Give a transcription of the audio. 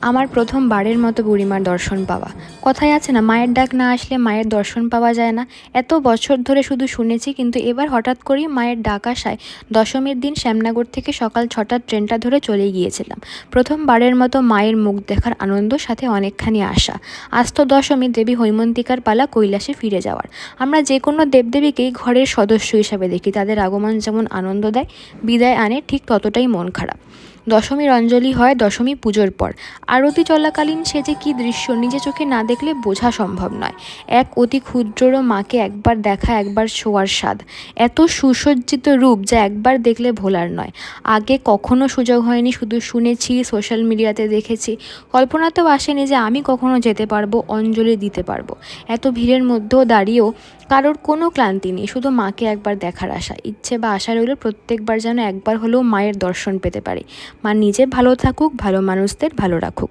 আমার প্রথমবারের মতো বুড়িমার দর্শন পাওয়া। কথায় আছে না, মায়ের ডাক না আসলে মায়ের দর্শন পাওয়া যায় না। এত বছর ধরে শুধু শুনেছি, কিন্তু এবার হঠাৎ করেই মায়ের ডাক আসায় দশমীর দিন শ্যামনগর থেকে সকাল 6টার ট্রেনটা ধরে চলে গিয়েছিলাম। প্রথমবারের মতো মায়ের মুখ দেখার আনন্দ, সাথে অনেকখানি আশা। আজ তো দশমী, দেবী হৈমন্তিকার পালা কৈলাসে ফিরে যাওয়ার। আমরা যে কোনো দেবদেবীকেই ঘরের সদস্য হিসাবে দেখি, তাদের আগমন যেমন আনন্দ দেয়, বিদায় আনে ঠিক ততটাই মন খারাপ। দশমীর অঞ্জলি হয় দশমী পুজোর পর। আরতি চলাকালীন সে যে কী দৃশ্য, নিজে চোখে না দেখলে বোঝা সম্ভব নয়। এক অতি ক্ষুদ্রও মাকে একবার দেখা, একবার ছোঁয়ার স্বাদ। এত সুসজ্জিত রূপ যা একবার দেখলে ভোলার নয়। আগে কখনো সুযোগ হয়নি, শুধু শুনেছি, সোশ্যাল মিডিয়াতে দেখেছি। কল্পনাতেও আসেনি যে আমি কখনো যেতে পারবো, অঞ্জলি দিতে পারবো। এত ভিড়ের মধ্যেও দাঁড়িয়েও কারোর কোনো ক্লান্তি নেই, শুধু মাকে একবার দেখার আশা। ইচ্ছে বা আশা রইল প্রত্যেকবার যেন একবার হলেও মায়ের দর্শন পেতে পারি। মা নিজে ভালো থাকুক, ভালো মানুষদের ভালো রাখুক।